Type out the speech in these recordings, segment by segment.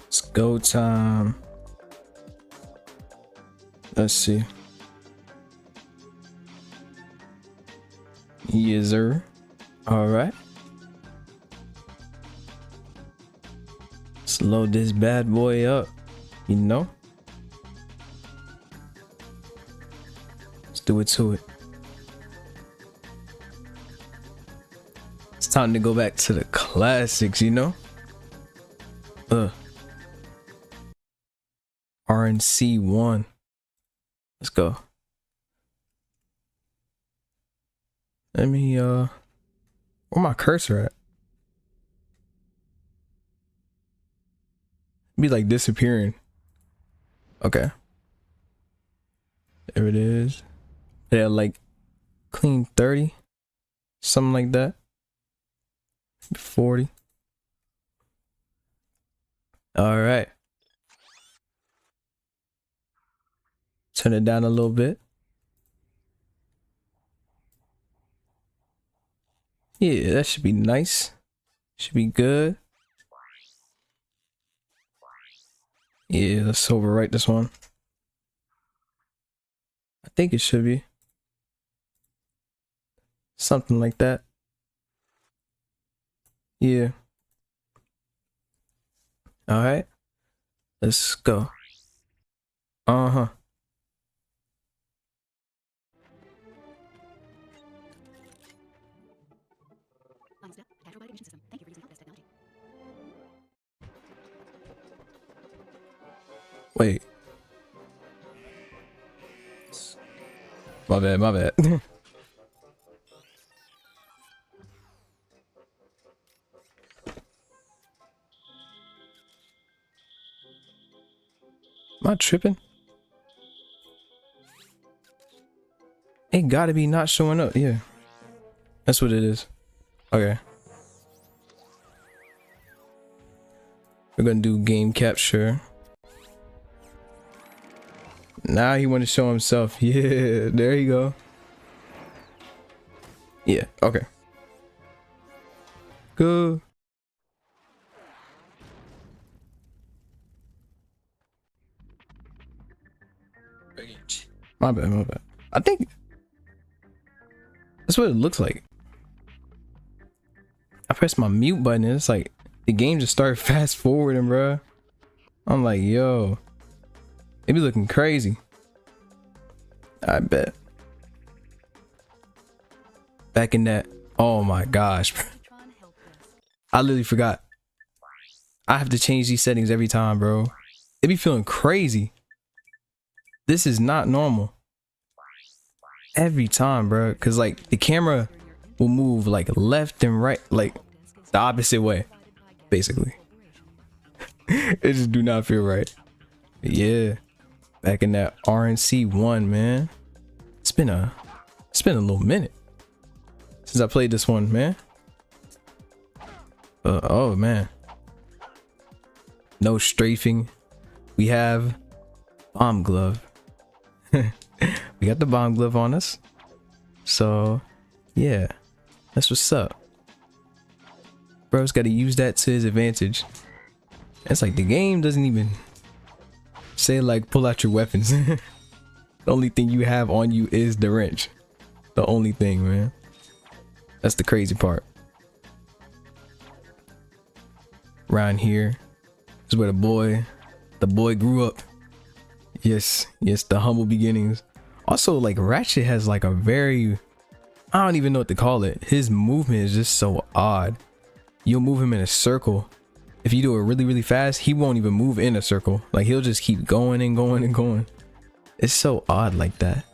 It's go time. Let's see. Yes, sir. All right. Let's load this bad boy up. You know. Let's do it to it. It's time to go back to the classics, you know. RNC 1. Let's go. Let me where my cursor at? Be like disappearing. Okay. There it is. Yeah, like clean 30. Something like that. 40. All right. Turn it down a little bit. Yeah, that should be nice. Should be good. Yeah, let's overwrite this one. I think it should be something like that. Yeah. All right. Let's go. Uh-huh. Wait. My bad, my bad. Am I tripping? It gotta be not showing up. Yeah. That's what it is. Okay. We're gonna do game capture. Now he want to show himself. Yeah, there you go. Yeah, okay. Good. My bad, my bad. I think that's what it looks like. I pressed my mute button and it's like the game just started fast forwarding, bro. I'm like, yo. It be looking crazy. I bet. Back in that. Oh my gosh. I literally forgot. I have to change these settings every time, bro. It be feeling crazy. This is not normal. Every time, bro. Cause like the camera will move like left and right, like the opposite way, basically. It just do not feel right. But yeah. Back in that RNC 1, man. It's been a little minute since I played this one, man. Oh man. No strafing. We have bomb glove. We got the bomb glove on us. So yeah, that's what's up. Bro's got to use that to his advantage. It's like the game doesn't even say like pull out your weapons. The only thing you have on you is the wrench. The only thing, man. That's the crazy part. Around here is where the boy grew up. Yes, the humble beginnings. Also, like Ratchet has like a very, I don't even know what to call it. His movement is just so odd. You'll move him in a circle. If you do it really, really fast, he won't even move in a circle. Like he'll just keep going and going and going. It's so odd like that.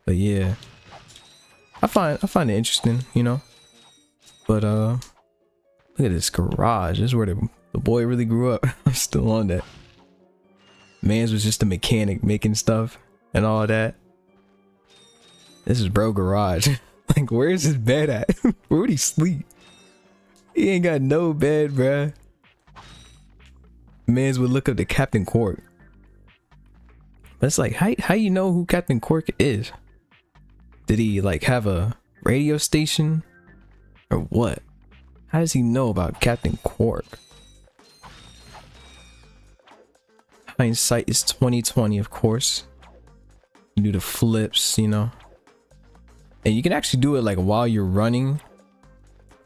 But yeah, I find it interesting, you know. But look at this garage. This is where the boy really grew up. I'm still on that. Mans was just a mechanic making stuff and all that. This is bro garage. Like, where's his bed at? Where would he sleep? He ain't got no bed, bruh. Mans would look up to Captain Cork. But it's like, how you know who Captain Cork is? Did he like have a radio station or what? How does he know about Captain Cork? Hindsight is 2020, of course. You do the flips, you know. And you can actually do it like while you're running.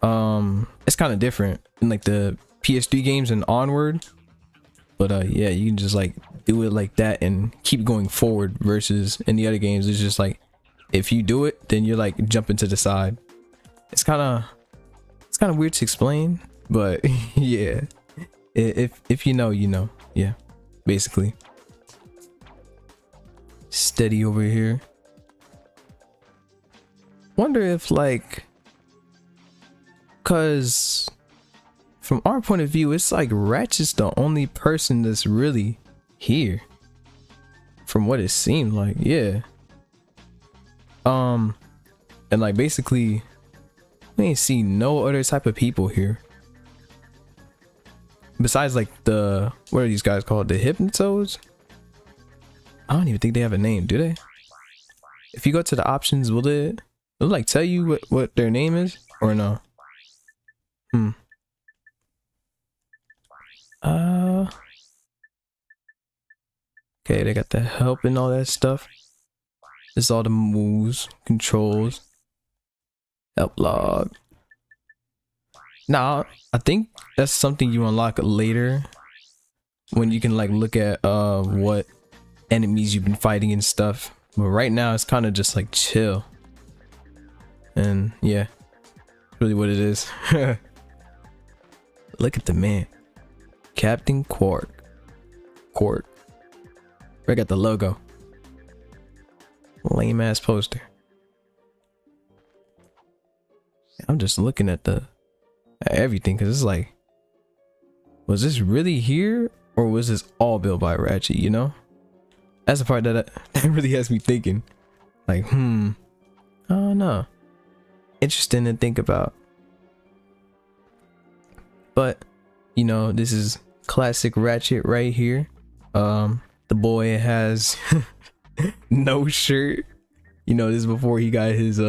It's kind of different in like the PS3 games and onward. But yeah, you can just like do it like that and keep going forward, versus in the other games it's just like if you do it then you're like jumping to the side. It's kind of weird to explain, but yeah, if you know, you know. Yeah, basically. Steady over here. Wonder if like, cause from our point of view it's like Ratchet's the only person that's really here from what it seemed like. Yeah. And like basically we ain't see no other type of people here besides like the, what are these guys called, the Hypnotoads? I don't even think they have a name, do they? If you go to the options, will it like tell you what their name is or no? Okay, they got the help and all that stuff. This is all the moves, controls, help log. Now, I think that's something you unlock later when you can like look at what enemies you've been fighting and stuff. But right now it's kind of just like chill. And yeah, really what it is. Look at the man, Captain Quark. I got the logo. Lame ass poster. I'm just looking at everything, because it's like, was this really here or was this all built by Ratchet, you know? That's the part that really has me thinking, like, I don't know. Interesting to think about. But you know, this is classic Ratchet right here. The boy has no shirt. You know, this is before he got his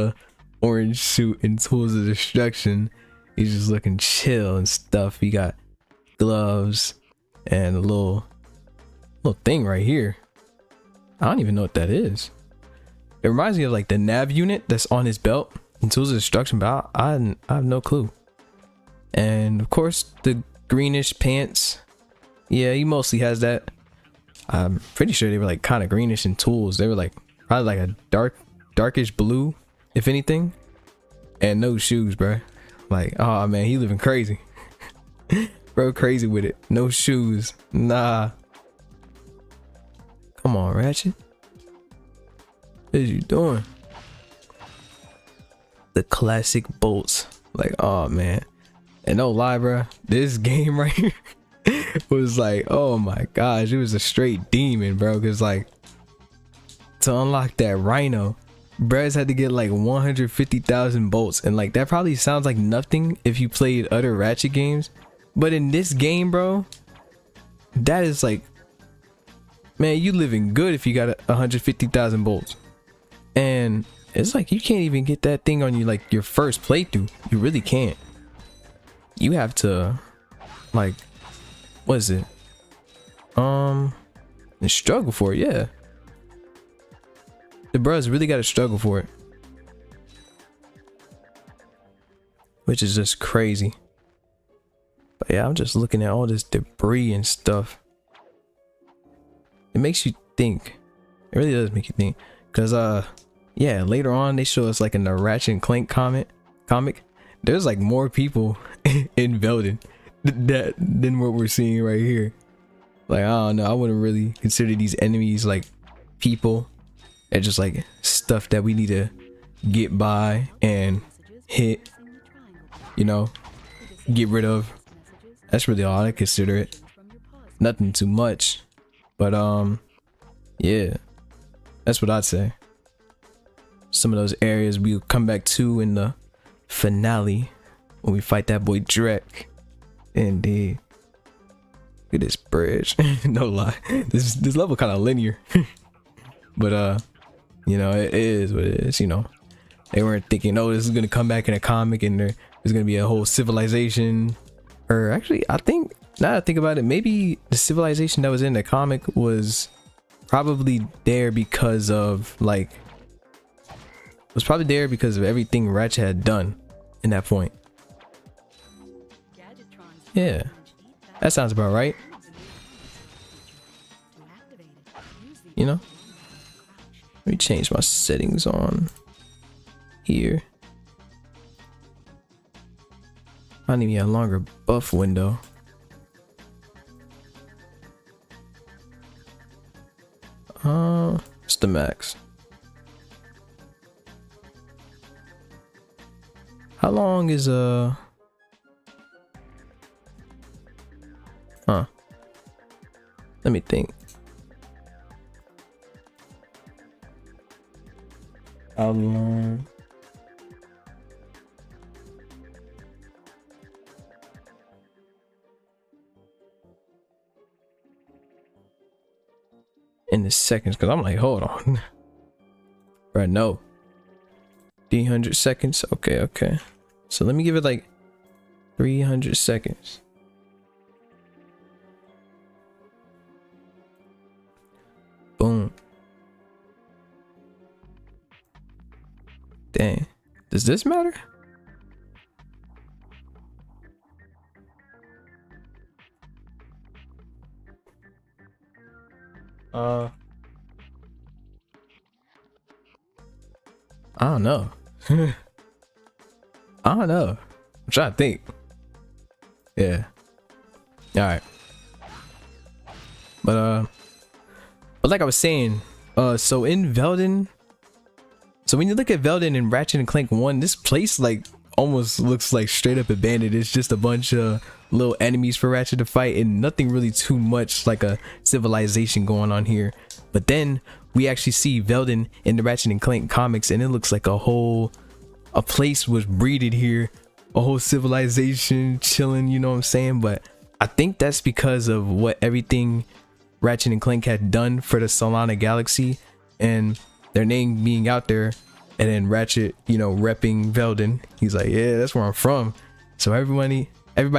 orange suit and tools of destruction. He's just looking chill and stuff. He got gloves and a little thing right here. I don't even know what that is. It reminds me of like the nav unit that's on his belt in tools of destruction, but I have no clue. And of course the greenish pants. Yeah, he mostly has that. I'm pretty sure they were like kind of greenish in tools. They were like probably like a darkish blue, if anything. And no shoes, bro. Like, oh man, he living crazy. Bro, crazy with it. No shoes. Nah. Come on, Ratchet. What are you doing? The classic bolts. Like, oh man. And no lie, bro, this game right here was like, oh my gosh, it was a straight demon, bro. Cause like, to unlock that Rhino, Braz had to get like 150,000 bolts, and like that probably sounds like nothing if you played other Ratchet games, but in this game, bro, that is like, man, you living good if you got 150,000 bolts. And it's like you can't even get that thing on you like your first playthrough. You really can't. You have to like, what is it, and struggle for it. Yeah, the bros really got to struggle for it, which is just crazy. But yeah, I'm just looking at all this debris and stuff. It makes you think. It really does make you think, because yeah, later on they show us like in the Ratchet Clank comic, there's like more people in Belden than what we're seeing right here. Like, I don't know, I wouldn't really consider these enemies like people. They're just like stuff that we need to get by and hit, you know, get rid of. That's really all I consider it. Nothing too much, but yeah, that's what I'd say. Some of those areas we'll come back to in the finale when we fight that boy Drek. Indeed. Look at this bridge. No lie, this level kind of linear. But you know, it is what it is. You know, they weren't thinking, oh, this is gonna come back in a comic and there's gonna be a whole civilization. Or actually, I think Now that I think about it, maybe the civilization that was in the comic was probably there because of like, was probably there because of everything Ratchet had done in that point. Yeah, that sounds about right. You know, let me change my settings on here. I need a longer buff window. It's the max. How long is huh? Let me think. How long? In the seconds, because I'm like, hold on. Right, no. 300 seconds. Okay. So let me give it like 300 seconds. Boom. Dang. Does this matter? I don't know. I don't know. I'm trying to think. Yeah. Alright. But like I was saying, so in Velden, so when you look at Velden and Ratchet and Clank 1, this place like almost looks like straight up abandoned. It's just a bunch of little enemies for Ratchet to fight and nothing really too much like a civilization going on here. But then we actually see Velden in the Ratchet and Clank comics and it looks like a place was breeded here, a whole civilization chilling, you know what I'm saying? But I think that's because of what everything Ratchet and Clank had done for the Solana Galaxy and their name being out there, and then Ratchet, you know, repping Velden. He's like, yeah, that's where I'm from. So everybody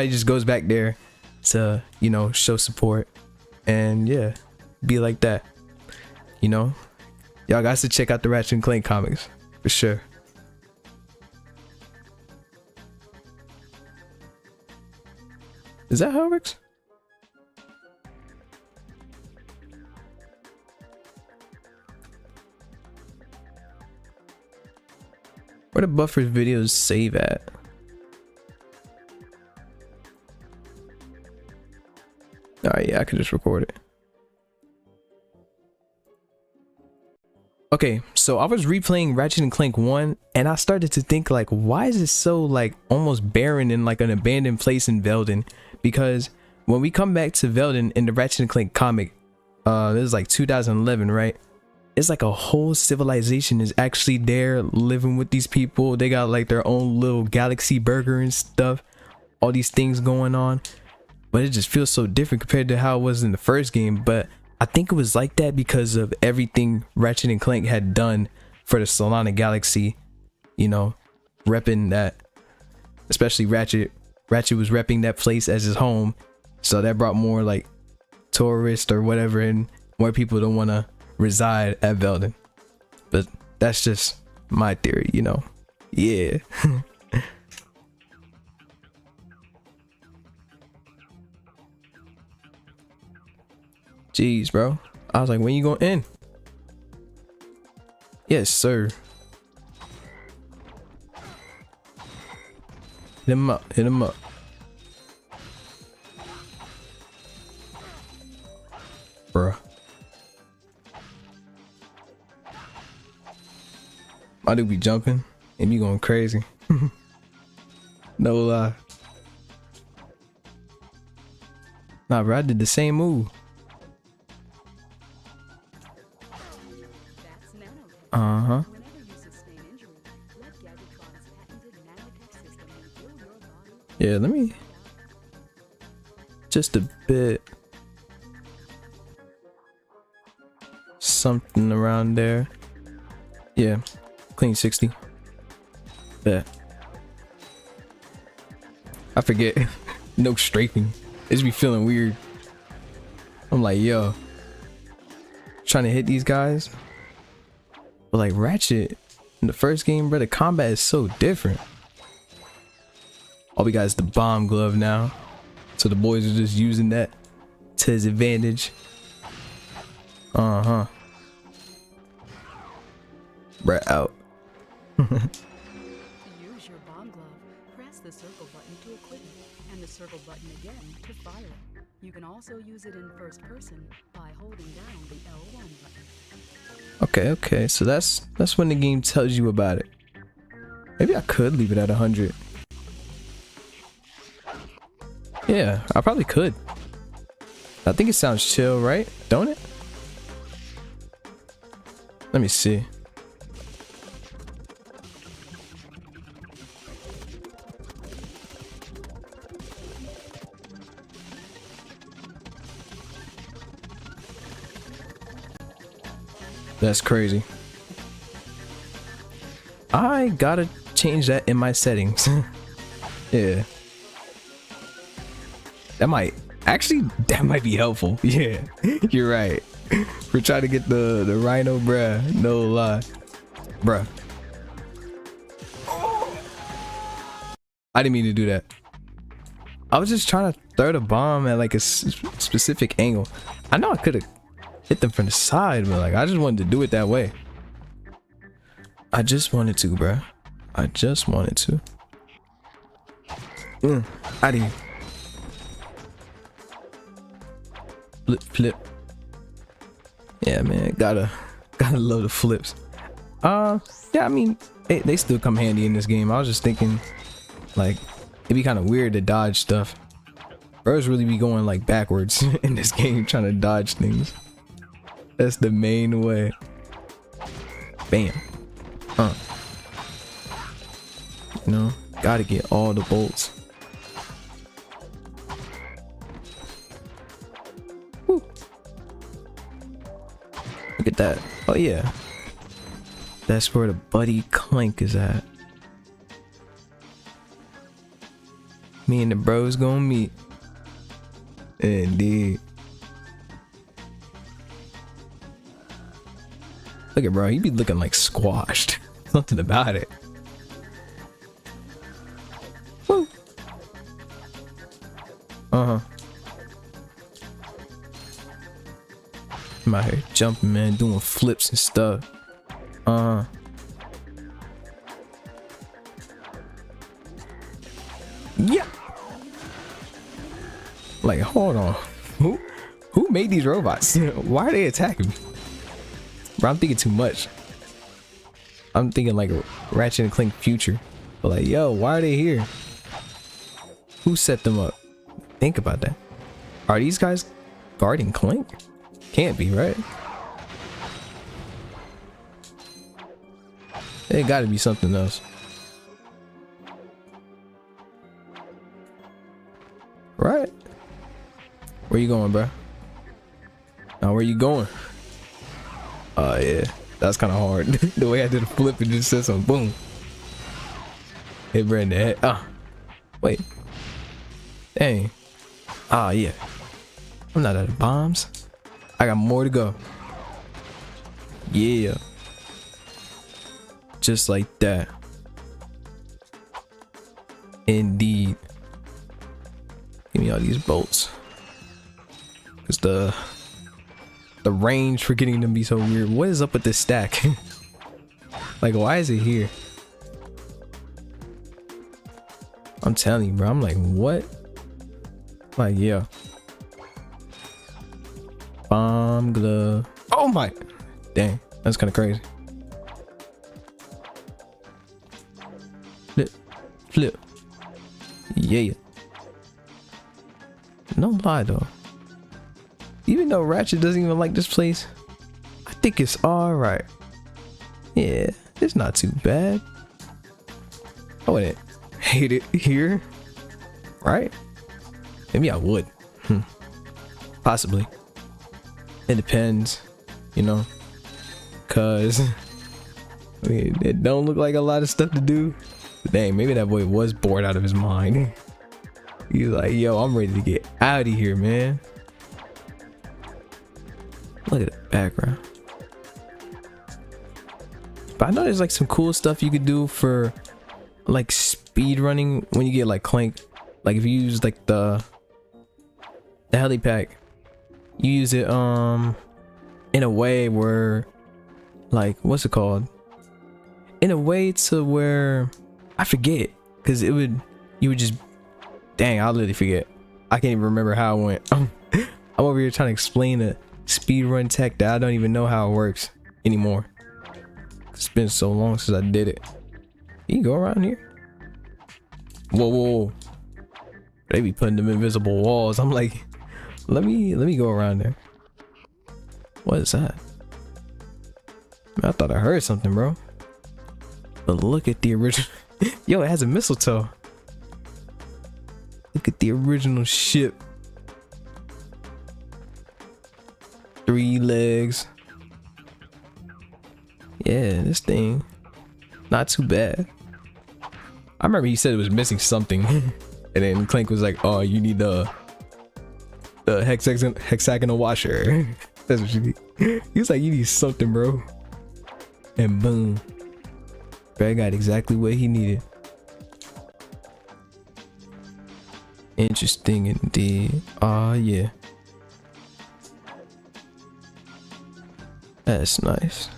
just goes back there to, you know, show support and yeah, be like that. You know, y'all guys to check out the Ratchet and Clank comics for sure. Is that how it works? Where the buffer's videos save at? Alright, yeah, I could just record it. Okay, so I was replaying Ratchet and Clank 1 and I started to think like, why is it so like almost barren in like an abandoned place in Velden? Because when we come back to Velden in the Ratchet and Clank comic, this is like 2011, right? It's like a whole civilization is actually there living with these people. They got like their own little galaxy burger and stuff, all these things going on, but it just feels so different compared to how it was in the first game. But I think it was like that because of everything Ratchet and Clank had done for the Solana Galaxy, you know, repping that, especially Ratchet was repping that place as his home, so that brought more like tourists or whatever and more people don't want to reside at Velden. But that's just my theory, you know. Yeah. Jeez, bro. I was like, when you going in? Yes, sir. Hit him up. Hit him up. Bruh. My dude be jumping and be going crazy. No lie. Nah, bro, I did the same move. Uh-huh. Yeah, let me just a bit something around there. Yeah, clean 60. Yeah, I forget. No strafing. It just be feeling weird. I'm like, yo, trying to hit these guys. But like Ratchet in the first game, bro, the combat is so different. All we got is the bomb glove now. So the boys are just using that to his advantage. Uh-huh. Bruh out. To use your bomb glove, press the circle button to equip it, and the circle button again to fire it. You can also use it in first person by holding down the L1 button. Okay, so that's when the game tells you about it. Maybe I could leave it at 100. Yeah, I probably could. I think it sounds chill, right? Don't it? Let me see. That's crazy. I gotta change that in my settings. Yeah. That might be helpful. Yeah, you're right. We're trying to get the rhino, bruh. No lie. Bruh. I didn't mean to do that. I was just trying to throw the bomb at like a specific angle. I know I could have hit them from the side, but like I just wanted to do it that way. I just wanted to, bruh. I just wanted to. Out of here. Flip, flip. Yeah, man, gotta love the flips. Yeah, I mean, they still come handy in this game. I was just thinking, like, it'd be kind of weird to dodge stuff. Bros really be going like backwards in this game, trying to dodge things. That's the main way. Bam. You know, gotta get all the bolts. Woo. Look at that. Oh yeah. That's where the buddy Clank is at. Me and the bros gonna meet. Indeed. Look at bro, he be looking like squashed. Something about it. Woo. I'm out here jumping, man, doing flips and stuff. Yeah. Like, hold on. Who made these robots? Why are they attacking me? Bro, I'm thinking too much. I'm thinking like a Ratchet and Clank future. But like, yo, why are they here? Who set them up? Think about that. Are these guys guarding Clank? Can't be, right? It gotta be something else. Right? Where you going, bro? Now, where you going? Yeah, that's kind of hard. The way I did a flip and just said something, boom. Hit Brad in the head. Wait. Dang. Yeah. I'm not out of bombs. I got more to go. Yeah. Just like that. Indeed. Give me all these bolts. Cause the range for getting them be so weird. What is up with this stack? Like, why is it here? I'm telling you, bro. I'm like, what? Like, yeah. Bomb glove. Oh my. Dang. That's kind of crazy. Flip. Flip. Yeah. No lie, though. Even though Ratchet doesn't even like this place, I think it's alright. Yeah, it's not too bad. I wouldn't hate it here, right? Maybe I would. Possibly. It depends, you know, cause I mean, it don't look like a lot of stuff to do. But dang, maybe that boy was bored out of his mind. He's like, yo, I'm ready to get out of here, man. Look at the background. But I know there's like some cool stuff you could do for like speed running when you get like Clank. Like if you use like the heli pack, you use it in a way where, like, what's it called? In a way to where I forget, because you would just, dang, I'll literally forget. I can't even remember how it went. I'm over here trying to explain a speedrun tech that I don't even know how it works anymore. It's been so long since I did it. You go around here. Whoa, whoa, whoa. They be putting them invisible walls. I'm like, let me go around there. What is that? Man, I thought I heard something, bro. But look at the original. Yo, it has a mistletoe. Look at the original ship. 3 legs. Yeah, this thing, not too bad. I remember he said it was missing something. And then Clank was like, oh, you need the hexagonal washer. That's what you need. He was like, you need something, bro. And boom, Brad got exactly what he needed. Interesting indeed. Yeah, that's nice.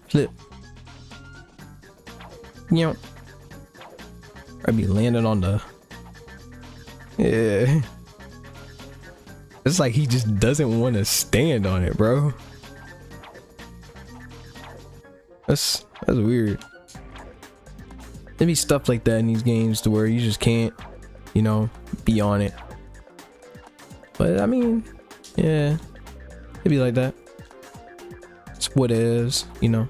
Flip. You know, I'd be landing on the, yeah. It's like he just doesn't want to stand on it, bro. That's weird. There be stuff like that in these games to where you just can't, you know, be on it. But I mean, yeah, it'd be like that. It's what it is, you know.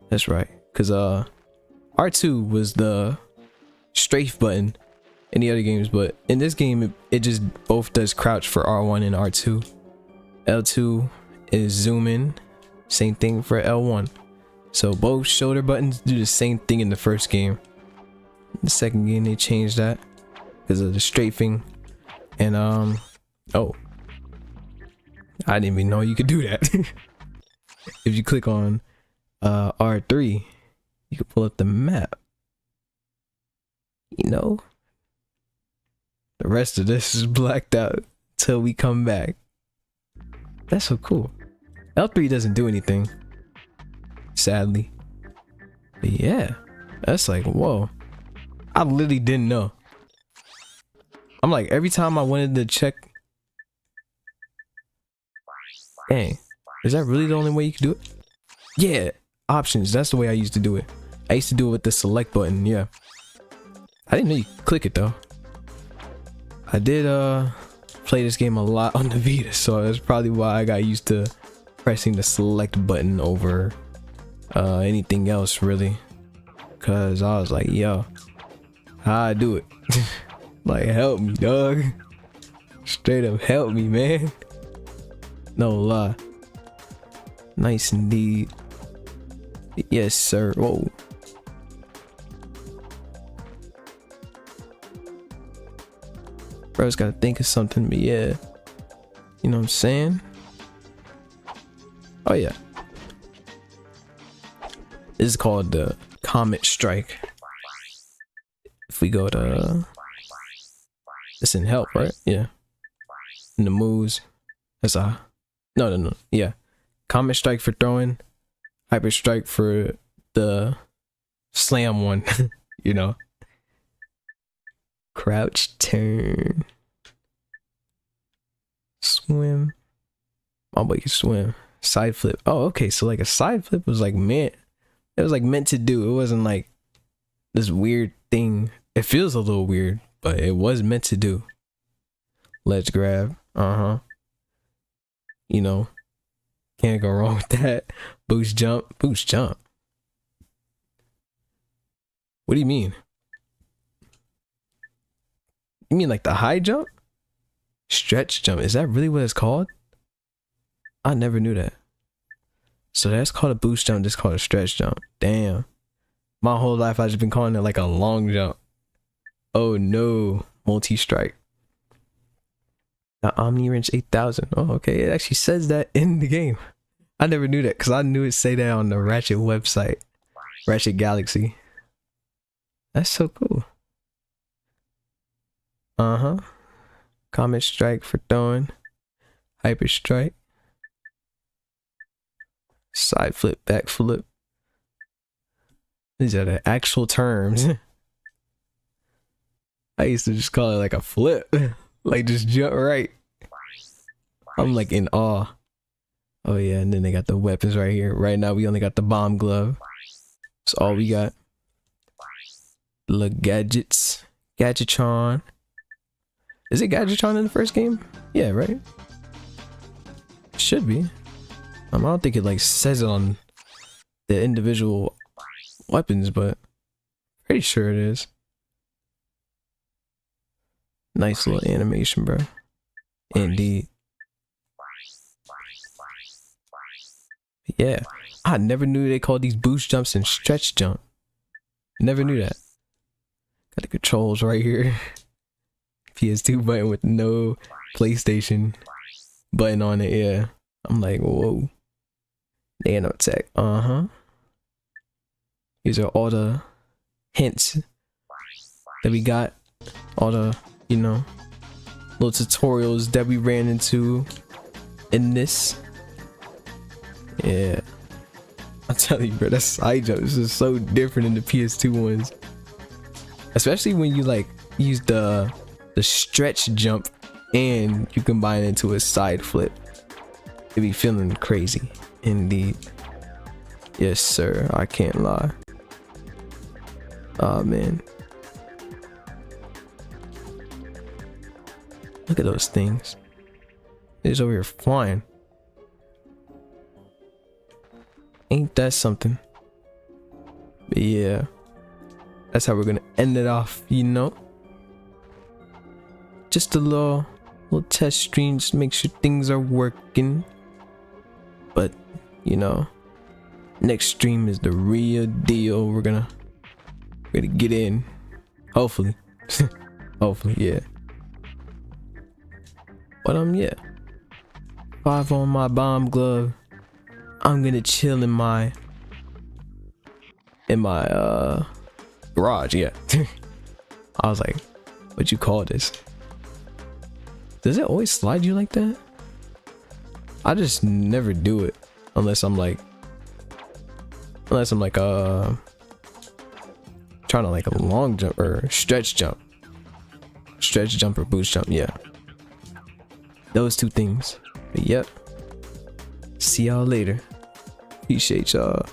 That's right, because R2 was the strafe button in the other games, but in this game it just both does crouch for R1 and R2. L2 is zoom in, same thing for L1. So both shoulder buttons do the same thing in the first game. In the second game they changed that because of the strafing. And oh, I didn't even know you could do that. If you click on R3, you can pull up the map. You know, the rest of this is blacked out till we come back. That's so cool. L3 doesn't do anything, sadly. But yeah, that's like, whoa. I literally didn't know. I'm like, every time I wanted to check, dang, is that really the only way you can do it? Yeah, options, that's the way I used to do it. I used to do it with the select button, yeah. I didn't know you could click it though. I did play this game a lot on the Vita, so that's probably why I got used to pressing the select button over anything else really. Cause I was like, yo, how I do it? Like, help me, dog. Straight up help me, man. No lie. Nice indeed. Yes, sir. Whoa. Bro's gotta think of something, but yeah. You know what I'm saying? Oh yeah. This is called the Comet Strike. If we go to, it's in help, right? Yeah. In the moves. That's no. Yeah. Comet Strike for throwing. Hyper Strike for the slam one. You know. Crouch, turn, swim. My boy can swim. Side flip. Oh, okay. So like a side flip was like meant. It was like meant to do. It wasn't like this weird thing. It feels a little weird, but it was meant to do. Let's grab. You know, can't go wrong with that. Boost jump. Boost jump. What do you mean? You mean like the high jump? Stretch jump. Is that really what it's called? I never knew that. So that's called a boost jump. This called a stretch jump. Damn. My whole life I've just been calling it like a long jump. Oh no. Multi-strike. The Omni Wrench 8000. Oh, okay. It actually says that in the game. I never knew that because I knew it say that on the Ratchet website. Ratchet Galaxy. That's so cool. Uh-huh. Comet Strike for throwing. Hyper Strike. Side flip, back flip. These are the actual terms. I used to just call it like a flip. Like just jump right. I'm like in awe. Oh yeah, and then they got the weapons right here. Right now we only got the bomb glove. That's all we got. The gadgets. Gadgetron. Is it Gadgetron in the first game? Yeah, right? Should be. I don't think it like says it on the individual weapons, but pretty sure it is. Nice little animation, bro. Indeed. Yeah. I never knew they called these boost jumps and stretch jump. Never knew that. Got the controls right here. PS2 button with no PlayStation button on it, yeah. I'm like, whoa. Nano attack, uh-huh. These are all the hints that we got. All the, you know, little tutorials that we ran into in this. Yeah. I'm telling you, bro, that side jump is just so different in the PS2 ones. Especially when you like use the stretch jump and you combine it into a side flip. It be feeling crazy. Indeed. Yes, sir. I can't lie. Oh man. Look at those things. They're just over here flying. Ain't that something? But yeah. That's how we're gonna end it off, you know? Just a little test stream, just make sure things are working. But, you know, next stream is the real deal. We're gonna get in. Hopefully. Hopefully, yeah. But yeah. 5 on my bomb glove. I'm gonna chill in my garage, yeah. I was like, what you call this? Does it always slide you like that? I just never do it unless I'm like trying to like a long jump or stretch jump or boost jump. Yeah, those two things. But yep, see y'all later. Appreciate y'all.